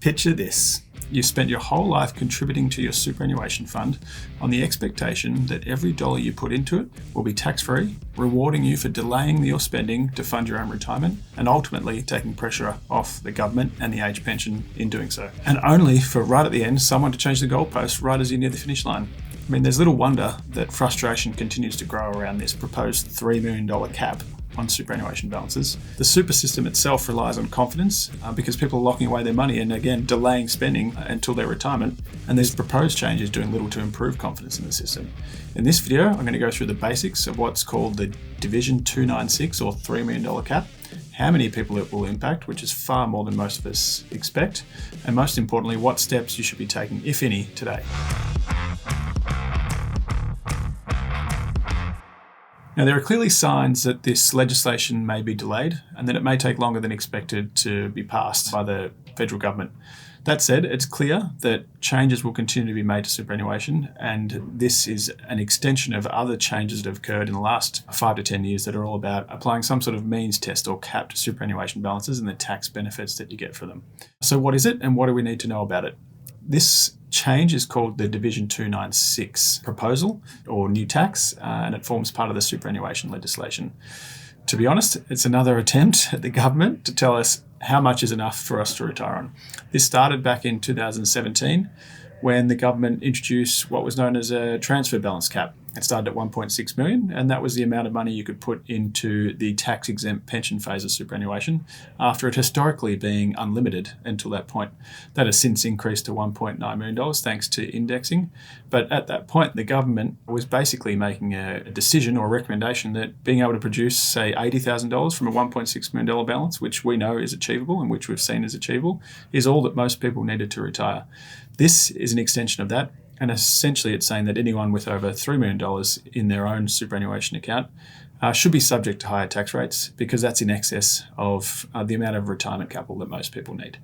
Picture this. You spent your whole life contributing to your superannuation fund on the expectation that every dollar you put into it will be tax-free, rewarding you for delaying your spending to fund your own retirement, and ultimately taking pressure off the government and the age pension in doing so. And only for right at the end, someone to change the goalpost right as you near the finish line. I mean, there's little wonder that frustration continues to grow around this proposed $3 million cap on superannuation balances. The super system itself relies on confidence because people are locking away their money and again delaying spending until their retirement, and these proposed changes doing little to improve confidence in the system. In this video, I'm going to go through the basics of what's called the Division 296 or $3 million cap, how many people it will impact, which is far more than most of us expect, and most importantly, what steps you should be taking, if any, today. Now, there are clearly signs that this legislation may be delayed and that it may take longer than expected to be passed by the federal government. That said, it's clear that changes will continue to be made to superannuation, and this is an extension of other changes that have occurred in the last 5 to 10 years that are all about applying some sort of means test or cap to superannuation balances and the tax benefits that you get for them. So what is it and what do we need to know about it? This change is called the Division 296 proposal or new tax, and it forms part of the superannuation legislation. To be honest, it's another attempt at the government to tell us how much is enough for us to retire on. This started back in 2017 when the government introduced what was known as a transfer balance cap. It started at 1.6 million, and that was the amount of money you could put into the tax-exempt pension phase of superannuation after it historically being unlimited until that point. That has since increased to $1.9 million thanks to indexing. But at that point, the government was basically making a decision or a recommendation that being able to produce, say, $80,000 from a $1.6 million balance, which we know is achievable and which we've seen is achievable, is all that most people needed to retire. This is an extension of that. And essentially, it's saying that anyone with over $3 million in their own superannuation account should be subject to higher tax rates because that's in excess of the amount of retirement capital that most people need.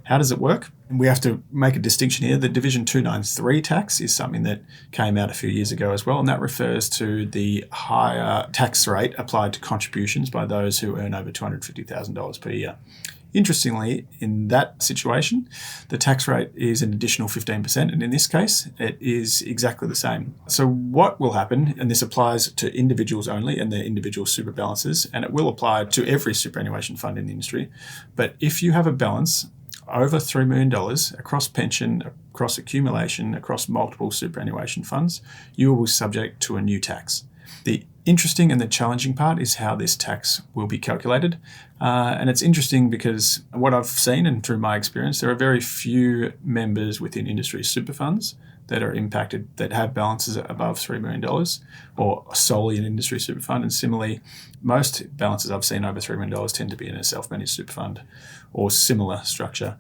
How does it work? We have to make a distinction here. The Division 293 tax is something that came out a few years ago as well, and that refers to the higher tax rate applied to contributions by those who earn over $250,000 per year. Interestingly, in that situation, the tax rate is an additional 15%, and in this case, it is exactly the same. So what will happen, and this applies to individuals only and their individual super balances, and it will apply to every superannuation fund in the industry, but if you have a balance over $3 million across pension, across accumulation, across multiple superannuation funds, you will be subject to a new tax. The interesting and the challenging part is how this tax will be calculated. And it's interesting because what I've seen and through my experience, there are very few members within industry super funds that are impacted that have balances above $3 million or solely an industry super fund. And similarly, most balances I've seen over $3 million tend to be in a self-managed super fund or similar structure.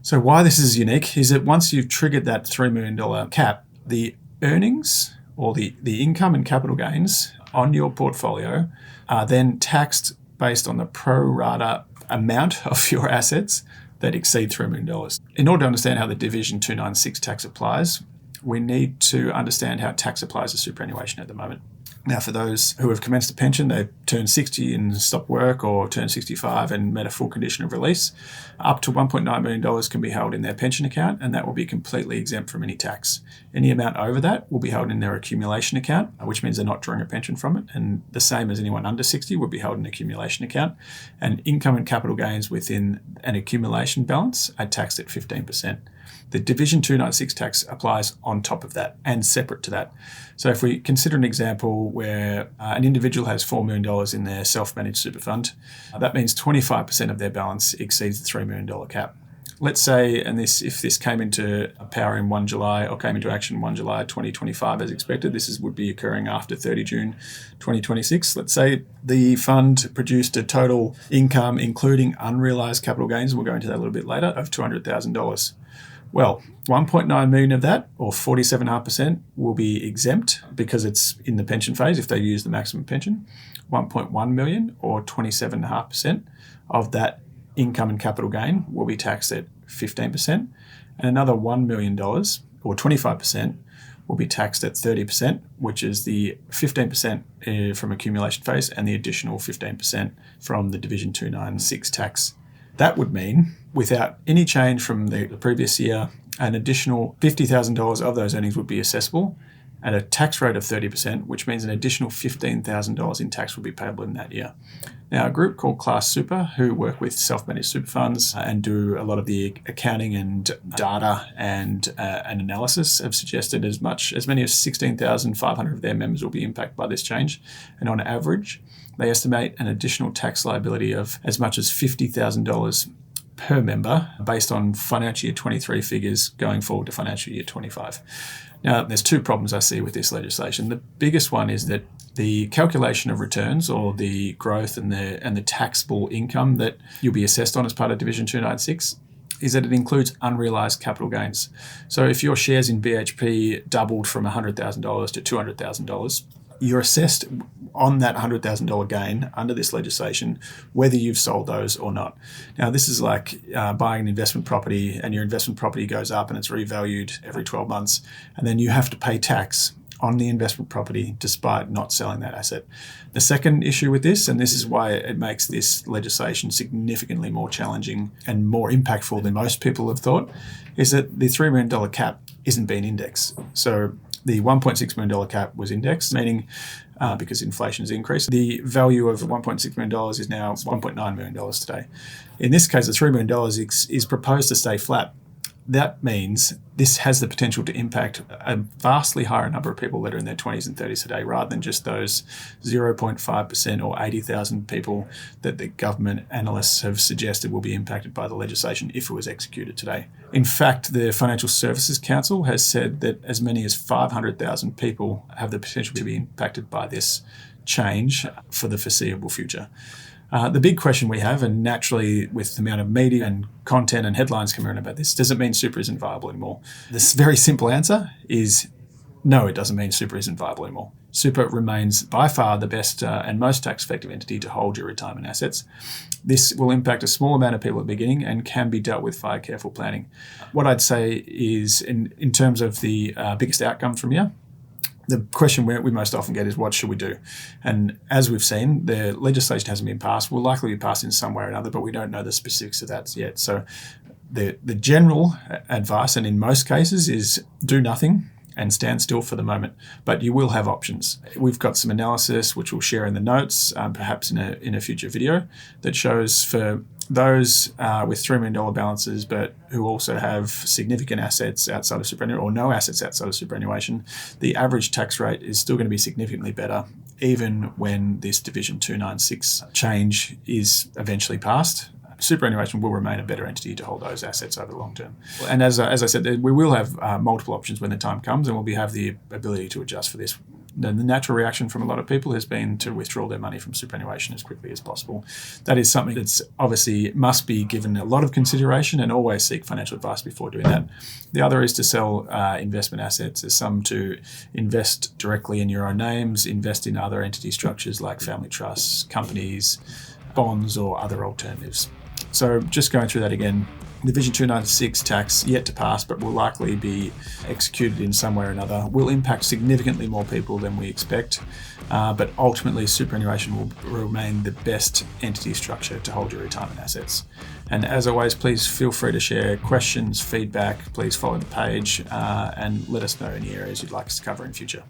So why this is unique is that once you've triggered that $3 million cap, the earnings or the income and capital gains on your portfolio are then taxed based on the pro rata amount of your assets that exceed $3 million. In order to understand how the Division 296 tax applies, we need to understand how tax applies to superannuation at the moment. Now, for those who have commenced a pension, they've turned 60 and stopped work, or turned 65 and met a full condition of release, up to $1.9 million can be held in their pension account, and that will be completely exempt from any tax. Any amount over that will be held in their accumulation account, which means they're not drawing a pension from it, and the same as anyone under 60 would be held in an accumulation account. And income and capital gains within an accumulation balance are taxed at 15%. The Division 296 tax applies on top of that and separate to that. So if we consider an example where an individual has $4 million in their self-managed super fund, that means 25% of their balance exceeds the $3 million cap. Let's say, and if this came into power in 1 July or came into action 1 July 2025 as expected, would be occurring after 30 June 2026. Let's say the fund produced a total income, including unrealized capital gains, and we'll go into that a little bit later, of $200,000. Well, 1.9 million of that, or 47.5%, will be exempt because it's in the pension phase if they use the maximum pension. 1.1 million, or 27.5% of that income and capital gain will be taxed at 15%. And another $1 million, or 25%, will be taxed at 30%, which is the 15% from accumulation phase and the additional 15% from the Division 296 tax. That would mean, without any change from the previous year, an additional $50,000 of those earnings would be assessable at a tax rate of 30%, which means an additional $15,000 in tax will be payable in that year. Now, a group called Class Super, who work with self-managed super funds and do a lot of the accounting and data and analysis, have suggested as many as 16,500 of their members will be impacted by this change. And on average, they estimate an additional tax liability of as much as $50,000 per member based on financial year 23 figures going forward to financial year 25. Now, there's two problems I see with this legislation. The biggest one is that the calculation of returns, or the growth and the taxable income that you'll be assessed on as part of Division 296, is that it includes unrealised capital gains. So if your shares in BHP doubled from $100,000 to $200,000, you're assessed on that $100,000 gain under this legislation, whether you've sold those or not. Now, this is like buying an investment property, and your investment property goes up and it's revalued every 12 months, and then you have to pay tax on the investment property despite not selling that asset. The second issue with this, and this is why it makes this legislation significantly more challenging and more impactful than most people have thought, is that the $3 million cap isn't being indexed. So the $1.6 million cap was indexed, meaning because inflation has increased, the value of $1.6 million is now $1.9 million today. In this case, the $3 million is proposed to stay flat. That means this has the potential to impact a vastly higher number of people that are in their 20s and 30s today, rather than just those 0.5% or 80,000 people that the government analysts have suggested will be impacted by the legislation if it was executed today. In fact, the Financial Services Council has said that as many as 500,000 people have the potential to be impacted by this change for the foreseeable future. The big question we have, and naturally with the amount of media and content and headlines coming around about this, does it mean super isn't viable anymore? This very simple answer is no, it doesn't mean super isn't viable anymore. Super remains by far the best and most tax-effective entity to hold your retirement assets. This will impact a small amount of people at the beginning and can be dealt with via careful planning. What I'd say is, in terms of the biggest outcome from here, the question we most often get is, what should we do? And as we've seen, the legislation hasn't been passed, will likely be passed in some way or another, but we don't know the specifics of that yet. So the general advice, and in most cases, is do nothing and stand still for the moment, but you will have options. We've got some analysis which we'll share in the notes, perhaps in a future video, that shows for those with $3 million balances, but who also have significant assets outside of superannuation or no assets outside of superannuation, the average tax rate is still going to be significantly better, even when this Division 296 change is eventually passed. Superannuation will remain a better entity to hold those assets over the long term. And as I said, we will have multiple options when the time comes, and we'll have the ability to adjust for this. The natural reaction from a lot of people has been to withdraw their money from superannuation as quickly as possible. That is something that's obviously must be given a lot of consideration, and always seek financial advice before doing that. The other is to sell investment assets. There's some to invest directly in your own names, invest in other entity structures like family trusts, companies, bonds, or other alternatives. So just going through that again, Division 296 tax yet to pass, but will likely be executed in some way or another, will impact significantly more people than we expect. But ultimately, superannuation will remain the best entity structure to hold your retirement assets. And as always, please feel free to share questions, feedback. Please follow the page and let us know any areas you'd like us to cover in future.